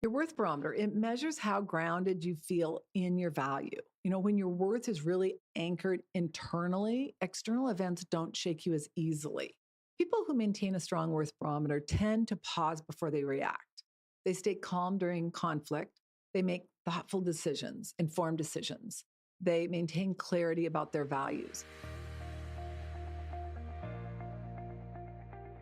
Your worth barometer, it measures how grounded you feel in your value. When your worth is really anchored internally, external events don't shake you as easily. People who maintain a strong worth barometer tend to pause before they react. They stay calm during conflict. They make thoughtful decisions, informed decisions. They maintain clarity about their values.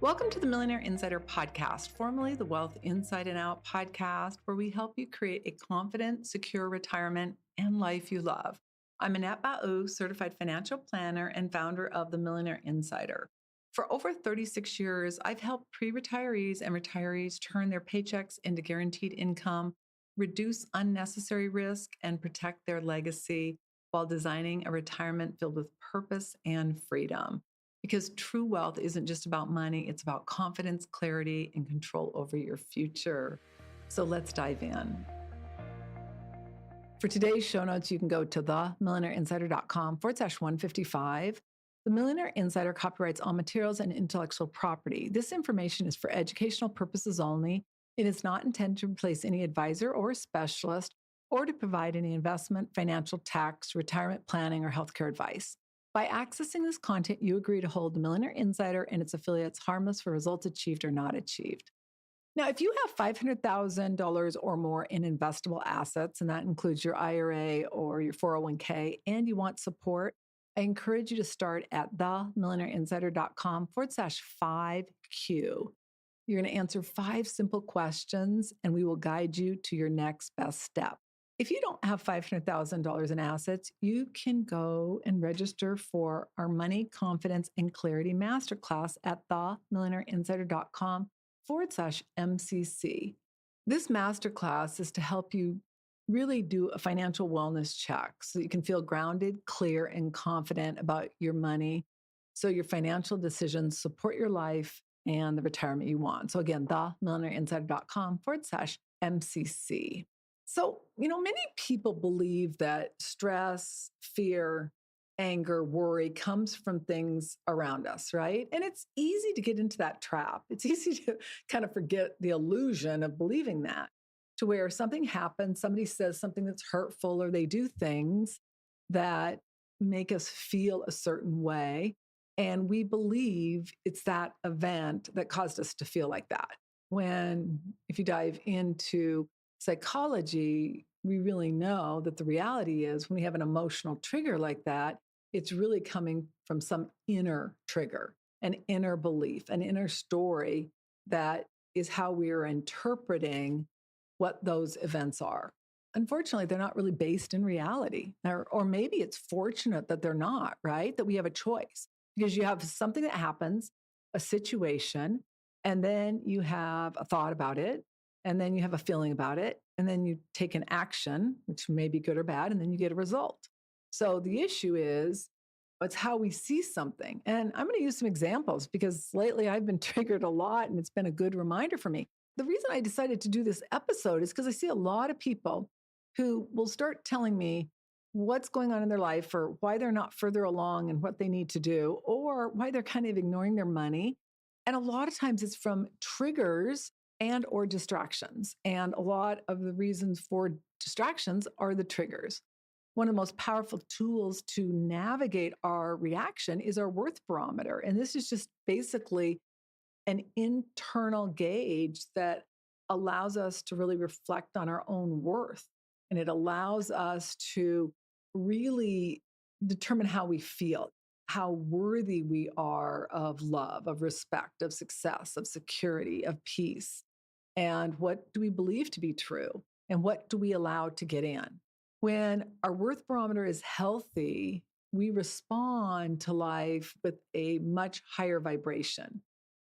Welcome to the Millionaire Insider Podcast, formerly the Wealth Inside and Out podcast, where we help you create a confident, secure retirement and life you love. I'm Annette Ba'u, certified financial planner and founder of the Millionaire Insider. For over 36 years, I've helped pre-retirees and retirees turn their paychecks into guaranteed income, reduce unnecessary risk, and protect their legacy while designing a retirement filled with purpose and freedom. Because true wealth isn't just about money, it's about confidence, clarity, and control over your future. So let's dive in. For today's show notes, you can go to themillionaireinsider.com/155. The Millionaire Insider copyrights all materials and intellectual property. This information is for educational purposes only. It is not intended to replace any advisor or specialist or to provide any investment, financial, tax, retirement planning, or healthcare advice. By accessing this content, you agree to hold the Millionaire Insider and its affiliates harmless for results achieved or not achieved. Now, if you have $500,000 or more in investable assets, and that includes your IRA or your 401k, and you want support, I encourage you to start at themillionaireinsider.com/5Q. You're going to answer 5 simple questions, and we will guide you to your next best step. If you don't have $500,000 in assets, you can go and register for our Money, Confidence, and Clarity Masterclass at themillionaireinsider.com/MCC. This masterclass is to help you really do a financial wellness check so you can feel grounded, clear, and confident about your money so your financial decisions support your life and the retirement you want. So again, themillionaireinsider.com/MCC. So, many people believe that stress, fear, anger, worry comes from things around us, right? And it's easy to get into that trap. It's easy to kind of forget the illusion of believing that, to where something happens, somebody says something that's hurtful, or they do things that make us feel a certain way. And we believe it's that event that caused us to feel like that. When, if you dive into psychology, we really know that the reality is when we have an emotional trigger like that, it's really coming from some inner trigger, an inner belief, an inner story that is how we are interpreting what those events are. Unfortunately, they're not really based in reality. Or maybe it's fortunate that they're not, right? That we have a choice because you have something that happens, a situation, and then you have a thought about it. And then you have a feeling about it, and then you take an action, which may be good or bad, and then you get a result. So the issue is, it's how we see something. And I'm going to use some examples because lately I've been triggered a lot, and it's been a good reminder for me. The reason I decided to do this episode is because I see a lot of people who will start telling me what's going on in their life or why they're not further along and what they need to do, or why they're kind of ignoring their money. And a lot of times it's from triggers and or distractions. And a lot of the reasons for distractions are the triggers. One of the most powerful tools to navigate our reaction is our worth barometer. And this is just basically an internal gauge that allows us to really reflect on our own worth. And it allows us to really determine how we feel, how worthy we are of love, of respect, of success, of security, of peace. And what do we believe to be true? And what do we allow to get in? When our worth barometer is healthy, we respond to life with a much higher vibration.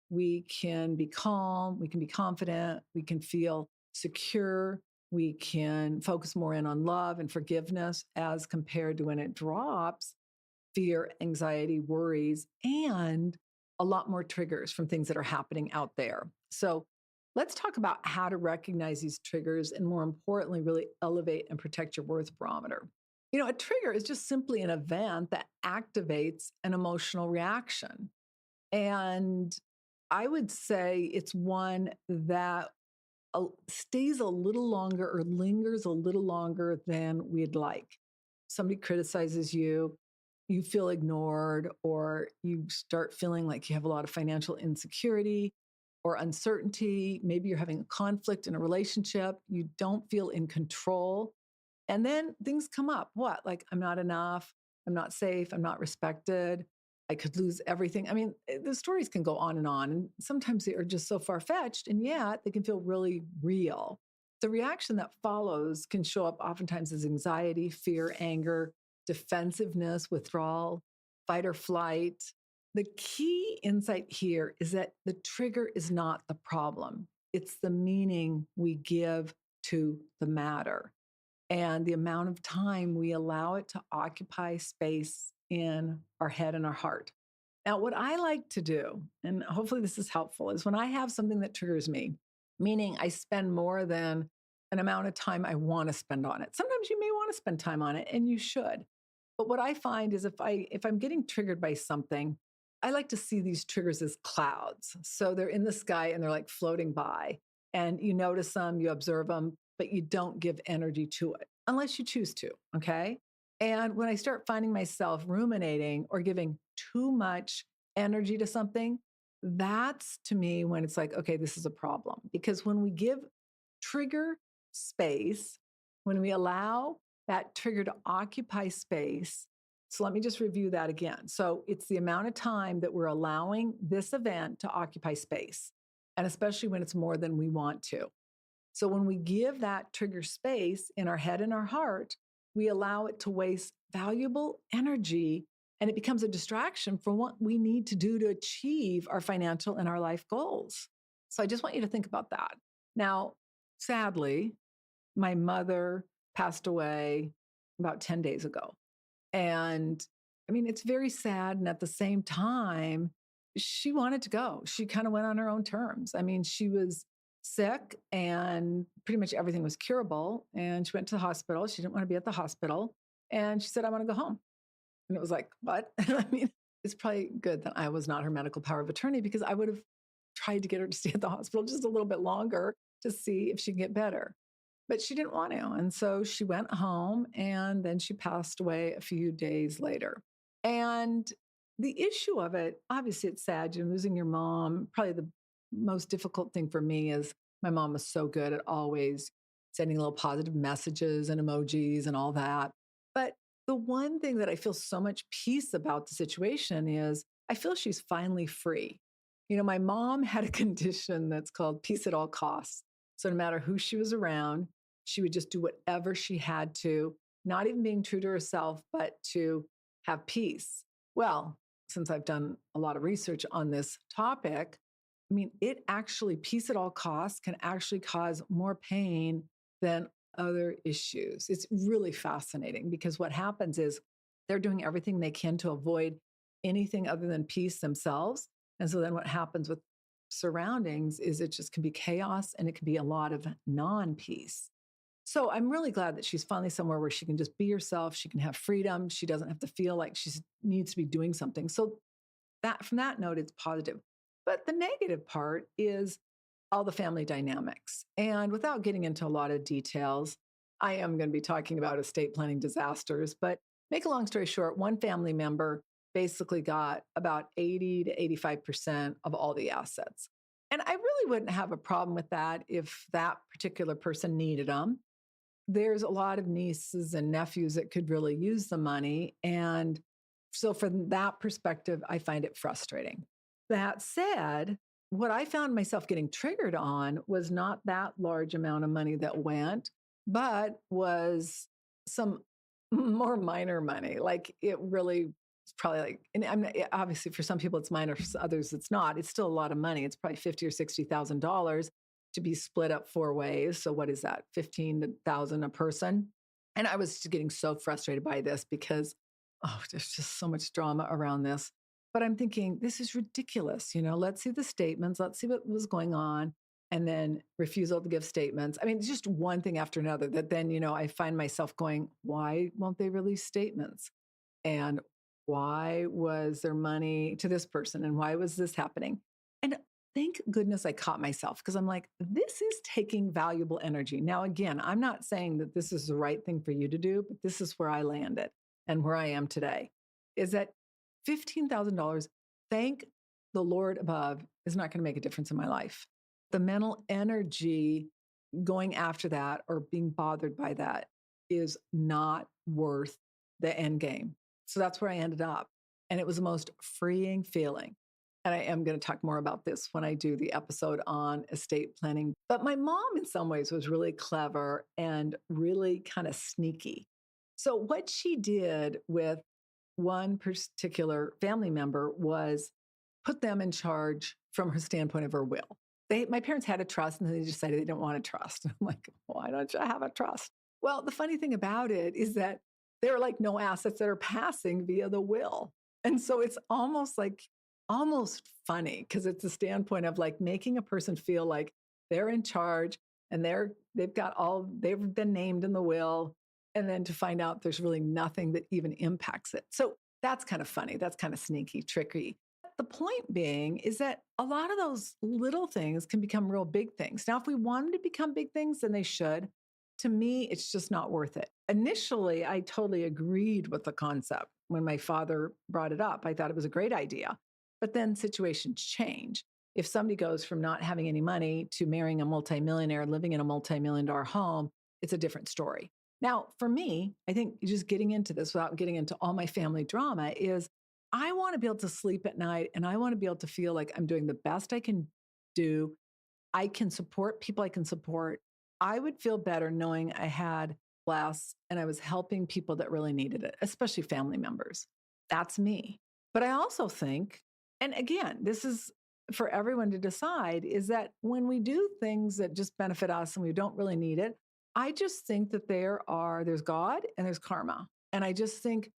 We can be calm, we can be confident, we can feel secure, we can focus more in on love and forgiveness as compared to when it drops, fear, anxiety, worries, and a lot more triggers from things that are happening out there. So let's talk about how to recognize these triggers and, more importantly, really elevate and protect your worth barometer. A trigger is just simply an event that activates an emotional reaction. And I would say it's one that stays a little longer or lingers a little longer than we'd like. Somebody criticizes you, you feel ignored, or you start feeling like you have a lot of financial insecurity or uncertainty. Maybe you're having a conflict in a relationship, you don't feel in control. And then things come up. What? Like, I'm not enough. I'm not safe. I'm not respected. I could lose everything. I mean, the stories can go on. And sometimes they are just so far fetched, and yet they can feel really real. The reaction that follows can show up oftentimes as anxiety, fear, anger, defensiveness, withdrawal, fight or flight. The key insight here is that the trigger is not the problem, it's the meaning we give to the matter and the amount of time we allow it to occupy space in our head and our heart. Now, what I like to do, and hopefully this is helpful, is when I have something that triggers me, meaning I spend more than an amount of time I want to spend on it. Sometimes you may want to spend time on it, and you should. But what I find is if I'm getting triggered by something, I like to see these triggers as clouds. So they're in the sky and they're like floating by, and you notice them, you observe them, but you don't give energy to it unless you choose to. Okay. And when I start finding myself ruminating or giving too much energy to something, that's to me when it's like, okay, this is a problem. Because when we give trigger space, when we allow that trigger to occupy space, so let me just review that again. So it's the amount of time that we're allowing this event to occupy space, and especially when it's more than we want to. So when we give that trigger space in our head and our heart, we allow it to waste valuable energy, and it becomes a distraction from what we need to do to achieve our financial and our life goals. So I just want you to think about that. Now, sadly, my mother passed away about 10 days ago. And I mean, it's very sad. And at the same time, she wanted to go. She kind of went on her own terms. I mean, she was sick and pretty much everything was curable. And she went to the hospital. She didn't want to be at the hospital. And she said, I want to go home. And it was like, what? I mean, it's probably good that I was not her medical power of attorney, because I would have tried to get her to stay at the hospital just a little bit longer to see if she can get better. But she didn't want to. And so she went home, and then she passed away a few days later. And the issue of it, obviously, it's sad. You're losing your mom. Probably the most difficult thing for me is my mom was so good at always sending little positive messages and emojis and all that. But the one thing that I feel so much peace about the situation is I feel she's finally free. You know, my mom had a condition that's called peace at all costs. So no matter who she was around, she would just do whatever she had to, not even being true to herself, but to have peace. Well, since I've done a lot of research on this topic, I mean, peace at all costs can actually cause more pain than other issues. It's really fascinating, because what happens is they're doing everything they can to avoid anything other than peace themselves. And so then what happens with surroundings is it just can be chaos, and it can be a lot of non-peace. So I'm really glad that she's finally somewhere where she can just be herself. She can have freedom. She doesn't have to feel like she needs to be doing something. So that from that note, it's positive. But the negative part is all the family dynamics. And without getting into a lot of details, I am going to be talking about estate planning disasters. But make a long story short, one family member basically got about 80 to 85% of all the assets. And I really wouldn't have a problem with that if that particular person needed them. There's a lot of nieces and nephews that could really use the money. And so from that perspective, I find it frustrating. That said, what I found myself getting triggered on was not that large amount of money that went, but was some more minor money. Like it really was probably like, and obviously for some people it's minor, for others it's not. It's still a lot of money. It's probably $50,000 or $60,000 to be split up 4 ways. So what is that? 15,000 a person. And I was just getting so frustrated by this because, there's just so much drama around this. But I'm thinking, this is ridiculous. You know, let's see the statements. Let's see what was going on. And then refusal to give statements. I mean, it's just one thing after another that then, I find myself going, why won't they release statements? And why was there money to this person? And why was this happening? And thank goodness I caught myself because I'm like, this is taking valuable energy. Now, again, I'm not saying that this is the right thing for you to do, but this is where I landed and where I am today is that $15,000, thank the Lord above, is not going to make a difference in my life. The mental energy going after that or being bothered by that is not worth the end game. So that's where I ended up. And it was the most freeing feeling. And I am going to talk more about this when I do the episode on estate planning. But my mom, in some ways, was really clever and really kind of sneaky. So, what she did with one particular family member was put them in charge from her standpoint of her will. My parents had a trust and they decided they didn't want a trust. I'm like, why don't you have a trust? Well, the funny thing about it is that there are like no assets that are passing via the will. And so it's almost funny because it's a standpoint of like making a person feel like they're in charge and they've been named in the will. And then to find out there's really nothing that even impacts it. So that's kind of funny. That's kind of sneaky, tricky. The point being is that a lot of those little things can become real big things. Now, if we wanted to become big things, then they should. To me, it's just not worth it. Initially, I totally agreed with the concept. When my father brought it up, I thought it was a great idea. But then situations change. If somebody goes from not having any money to marrying a multimillionaire, living in a multimillion-dollar home, it's a different story. Now, for me, I think just getting into this without getting into all my family drama is I want to be able to sleep at night and I want to be able to feel like I'm doing the best I can do. I can support people I can support. I would feel better knowing I had less and I was helping people that really needed it, especially family members. That's me. But I also think, and again, this is for everyone to decide, is that when we do things that just benefit us and we don't really need it, I just think that there's God and there's karma. And I just think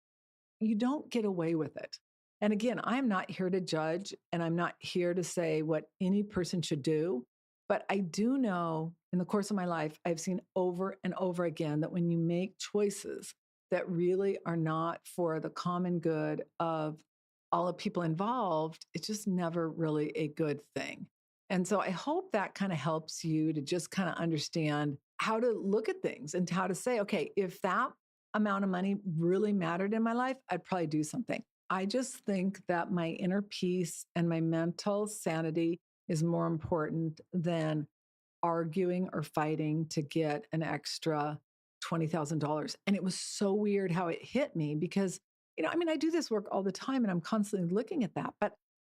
you don't get away with it. And again, I'm not here to judge and I'm not here to say what any person should do. But I do know in the course of my life, I've seen over and over again that when you make choices that really are not for the common good of all the people involved, it's just never really a good thing. And so I hope that kind of helps you to just kind of understand how to look at things and how to say, okay, if that amount of money really mattered in my life, I'd probably do something. I just think that my inner peace and my mental sanity is more important than arguing or fighting to get an extra $20,000. And it was so weird how it hit me because, I do this work all the time and I'm constantly looking at that, but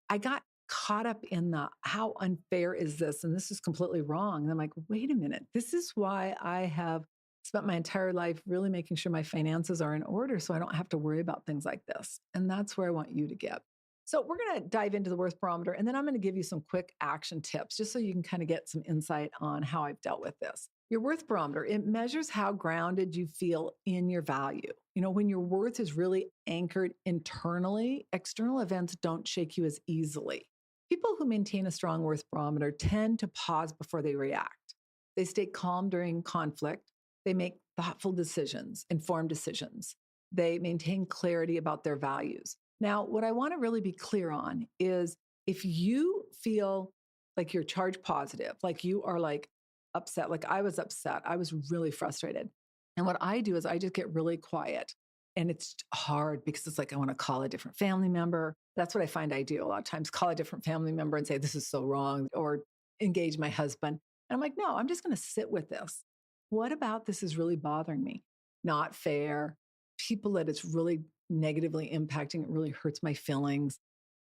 I got caught up in the how unfair is this? And this is completely wrong. And I'm like, wait a minute, this is why I have spent my entire life really making sure my finances are in order so I don't have to worry about things like this. And that's where I want you to get. So we're going to dive into the Worth Barometer, and then I'm going to give you some quick action tips just so you can kind of get some insight on how I've dealt with this. Your Worth Barometer, it measures how grounded you feel in your value. When your worth is really anchored internally, external events don't shake you as easily. People who maintain a strong Worth Barometer tend to pause before they react. They stay calm during conflict. They make thoughtful decisions, informed decisions. They maintain clarity about their values. Now, what I want to really be clear on is if you feel like you're charge positive, like you are like upset, like I was upset, I was really frustrated. And what I do is I just get really quiet. And it's hard because it's like I want to call a different family member. That's what I find I do a lot of times, call a different family member and say, this is so wrong, or engage my husband. And I'm like, no, I'm just going to sit with this. What about this is really bothering me? Not fair. People that it's really negatively impacting, it really hurts my feelings.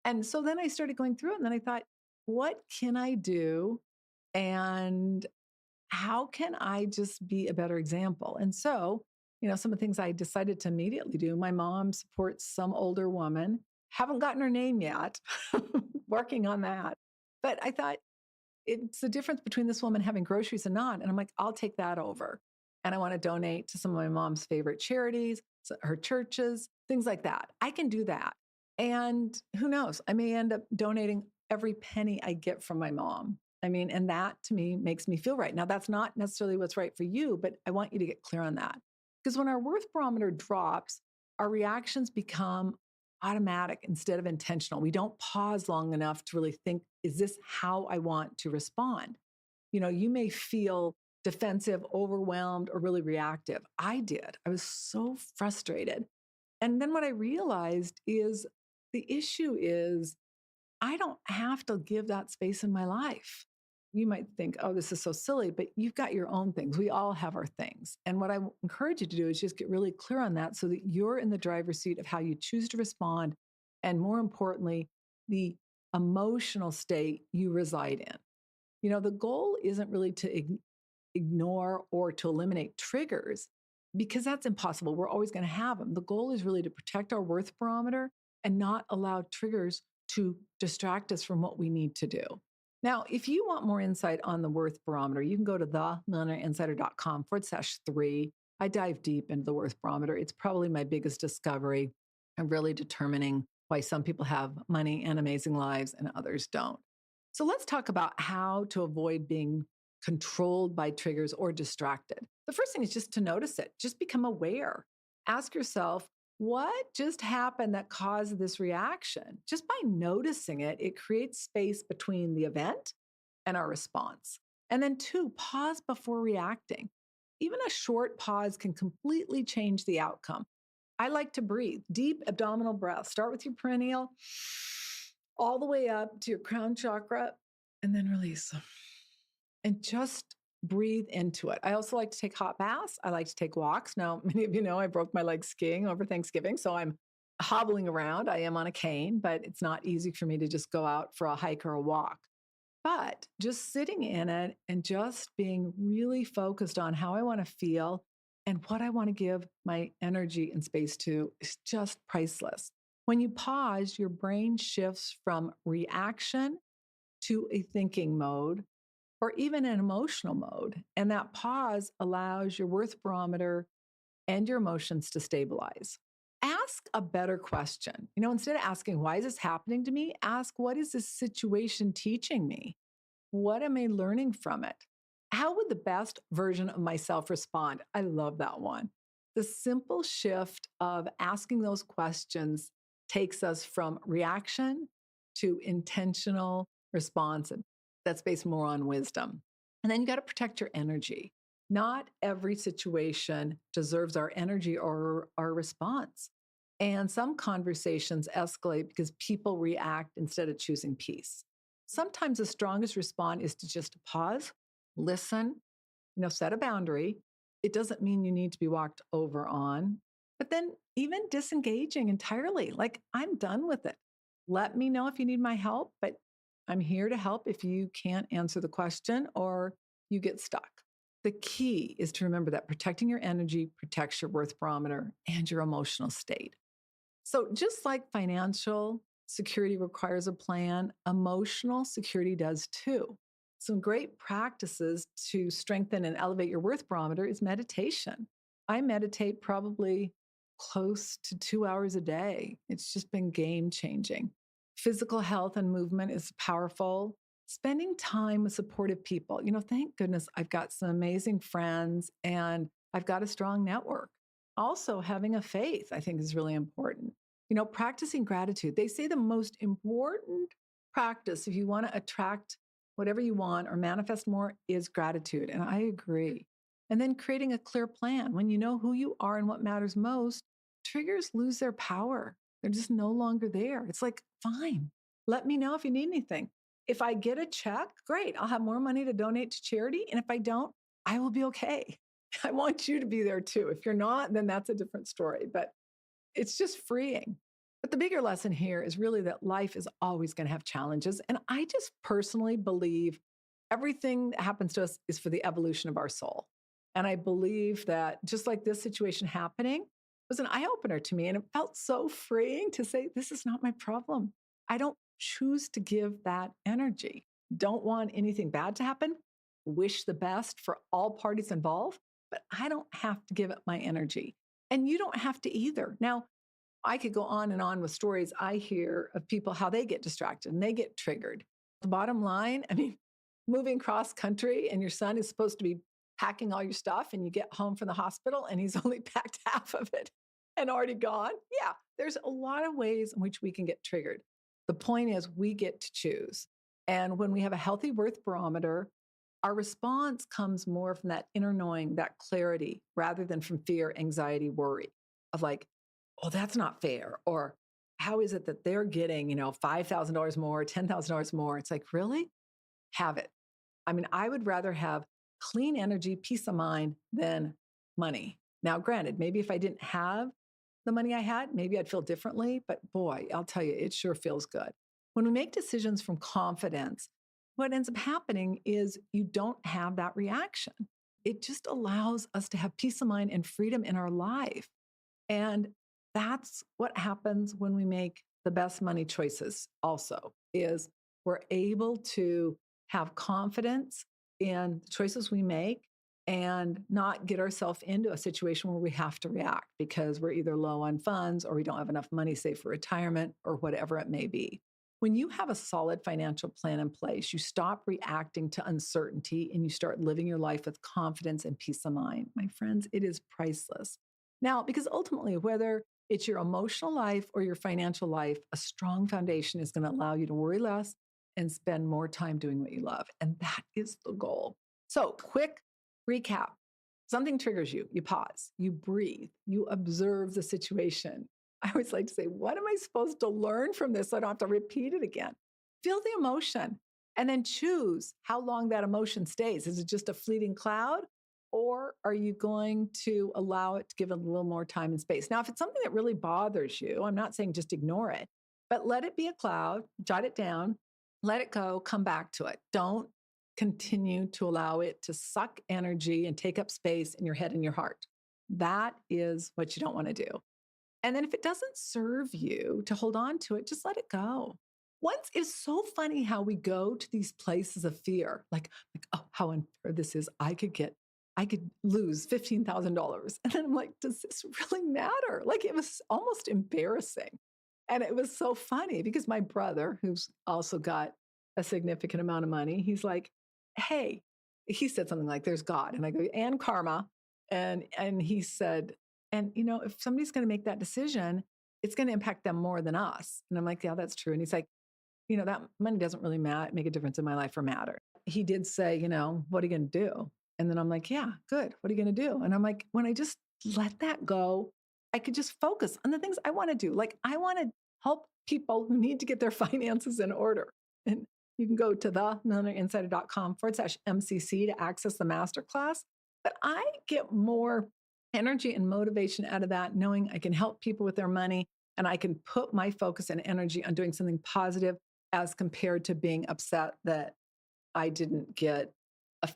And so then I started going through it and then I thought, what can I do? And how can I just be a better example? And so, some of the things I decided to immediately do, my mom supports some older woman, haven't gotten her name yet, working on that. But I thought, it's the difference between this woman having groceries and not. And I'm like, I'll take that over. And I want to donate to some of my mom's favorite charities, her churches, things like that. I can do that. And who knows? I may end up donating every penny I get from my mom. And that to me makes me feel right. Now, that's not necessarily what's right for you, but I want you to get clear on that. Because when our Worth Barometer drops, our reactions become automatic instead of intentional. We don't pause long enough to really think, is this how I want to respond? You may feel defensive, overwhelmed, or really reactive. I did. I was so frustrated. And then what I realized is the issue is I don't have to give that space in my life. You might think, oh, this is so silly, but you've got your own things. We all have our things. And what I encourage you to do is just get really clear on that so that you're in the driver's seat of how you choose to respond. And more importantly, the emotional state you reside in. The goal isn't really to ignore or to eliminate triggers because that's impossible. We're always going to have them. The goal is really to protect our worth barometer and not allow triggers to distract us from what we need to do. Now, if you want more insight on the worth barometer, you can go to themillionaireinsider.com/3. I dive deep into the worth barometer. It's probably my biggest discovery and really determining why some people have money and amazing lives and others don't. So let's talk about how to avoid being controlled by triggers or distracted. The first thing is just to notice it, just become aware. Ask yourself, what just happened that caused this reaction? Just by noticing it, it creates space between the event and our response. And then two, pause before reacting. Even a short pause can completely change the outcome. I like to breathe, deep abdominal breath. Start with your perineal, all the way up to your crown chakra, and then release. And just breathe into it. I also like to take hot baths. I like to take walks. Now, many of you know I broke my leg skiing over Thanksgiving, so I'm hobbling around. I am on a cane, but it's not easy for me to just go out for a hike or a walk. But just sitting in it and just being really focused on how I want to feel and what I want to give my energy and space to is just priceless. When you pause, your brain shifts from reaction to a thinking mode or even an emotional mode. And that pause allows your worth barometer and your emotions to stabilize. Ask a better question. Instead of asking, why is this happening to me? Ask, what is this situation teaching me? What am I learning from it? How would the best version of myself respond? I love that one. The simple shift of asking those questions takes us from reaction to intentional response. That's based more on wisdom. And then you got to protect your energy. Not every situation deserves our energy or our response. And some conversations escalate because people react instead of choosing peace. Sometimes the strongest response is to just pause, listen, set a boundary. It doesn't mean you need to be walked over on, but then even disengaging entirely, like I'm done with it. Let me know if you need my help, but I'm here to help if you can't answer the question or you get stuck. The key is to remember that protecting your energy protects your worth barometer and your emotional state. So just like financial security requires a plan, emotional security does too. Some great practices to strengthen and elevate your worth barometer is meditation. I meditate probably close to 2 hours a day. It's just been game changing. Physical health and movement is powerful. Spending time with supportive people. Thank goodness I've got some amazing friends and I've got a strong network. Also, having a faith, I think, is really important. Practicing gratitude. They say the most important practice if you want to attract whatever you want or manifest more is gratitude. And I agree. And then creating a clear plan. When you know who you are and what matters most, triggers lose their power. They're just no longer there. It's like, fine, let me know if you need anything. If I get a check, great. I'll have more money to donate to charity. And if I don't, I will be okay. I want you to be there too. If you're not, then that's a different story. But it's just freeing. But the bigger lesson here is really that life is always going to have challenges. And I just personally believe everything that happens to us is for the evolution of our soul. And I believe that just like this situation happening was an eye-opener to me. And it felt so freeing to say, this is not my problem. I don't choose to give that energy. Don't want anything bad to happen. Wish the best for all parties involved, but I don't have to give it my energy. And you don't have to either. Now, I could go on and on with stories I hear of people, how they get distracted and they get triggered. The bottom line, moving cross country and your son is supposed to be packing all your stuff and you get home from the hospital and he's only packed half of it and already gone. Yeah, There's a lot of ways in which we can get triggered. The point is, we get to choose. And when we have a healthy worth barometer, our response comes more from that inner knowing, that clarity, rather than from fear, anxiety, worry of like, oh, that's not fair. Or how is it that they're getting, $5,000 more, $10,000 more? It's like, really? Have it. I mean, I would rather have clean energy, peace of mind than money. Now, granted, maybe if I didn't have the money I had, maybe I'd feel differently. But boy, I'll tell you, it sure feels good. When we make decisions from confidence, what ends up happening is you don't have that reaction. It just allows us to have peace of mind and freedom in our life. And that's what happens when we make the best money choices also, is we're able to have confidence in the choices we make and not get ourselves into a situation where we have to react because we're either low on funds or we don't have enough money saved for retirement or whatever it may be. When you have a solid financial plan in place, you stop reacting to uncertainty and you start living your life with confidence and peace of mind. My friends, it is priceless. Now, because ultimately, whether it's your emotional life or your financial life, a strong foundation is going to allow you to worry less and spend more time doing what you love. And that is the goal. So, quick recap. Something triggers you, you pause, you breathe, you observe the situation. I always like to say, what am I supposed to learn from this so I don't have to repeat it again? Feel the emotion and then choose how long that emotion stays. Is it just a fleeting cloud? Or are you going to allow it to give it a little more time and space? Now, if it's something that really bothers you, I'm not saying just ignore it, but let it be a cloud, jot it down, let it go, come back to it. Don't continue to allow it to suck energy and take up space in your head and your heart. That is what you don't want to do. And then if it doesn't serve you to hold on to it, just let it go. Once it's so funny how we go to these places of fear, like oh, how unfair this is. I could lose $15,000. And then I'm like, does this really matter? Like it was almost embarrassing. And it was so funny because my brother, who's also got a significant amount of money, he's like, hey, he said something like, there's God. And I go, and karma. And he said, and if somebody's going to make that decision, it's going to impact them more than us. And I'm like, yeah, that's true. And he's like, that money doesn't really make a difference in my life or matter. He did say, what are you going to do? And then I'm like, yeah, good. What are you going to do? And I'm like, when I just let that go, I could just focus on the things I want to do. Like I want to help people who need to get their finances in order. And you can go to themillionaireinsider.com/MCC to access the masterclass. But I get more energy and motivation out of that, knowing I can help people with their money and I can put my focus and energy on doing something positive as compared to being upset that I didn't get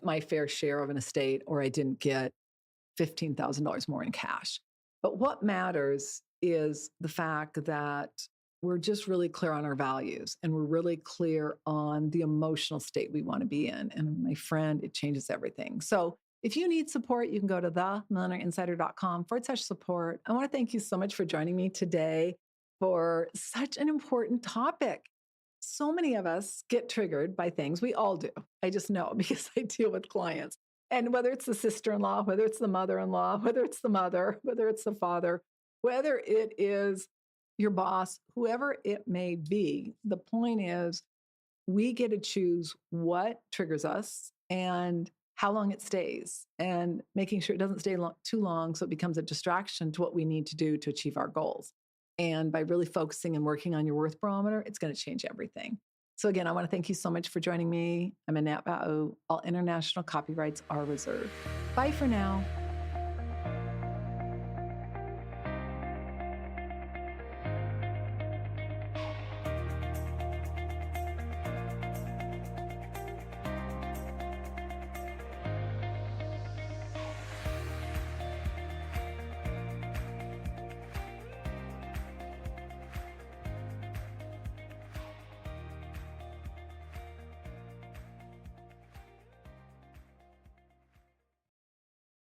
my fair share of an estate or I didn't get $15,000 more in cash. But what matters is the fact that we're just really clear on our values and we're really clear on the emotional state we want to be in. And my friend, it changes everything. So if you need support, you can go to themillionaireinsider.com/support. I want to thank you so much for joining me today for such an important topic. So many of us get triggered by things. We all do. I just know because I deal with clients. And whether it's the sister-in-law, whether it's the mother-in-law, whether it's the mother, whether it's the father, whether it is your boss, whoever it may be, the point is we get to choose what triggers us and how long it stays and making sure it doesn't stay too long so it becomes a distraction to what we need to do to achieve our goals. And by really focusing and working on your worth barometer, it's going to change everything. So again, I want to thank you so much for joining me. I'm Annette Ba'u. All international copyrights are reserved. Bye for now.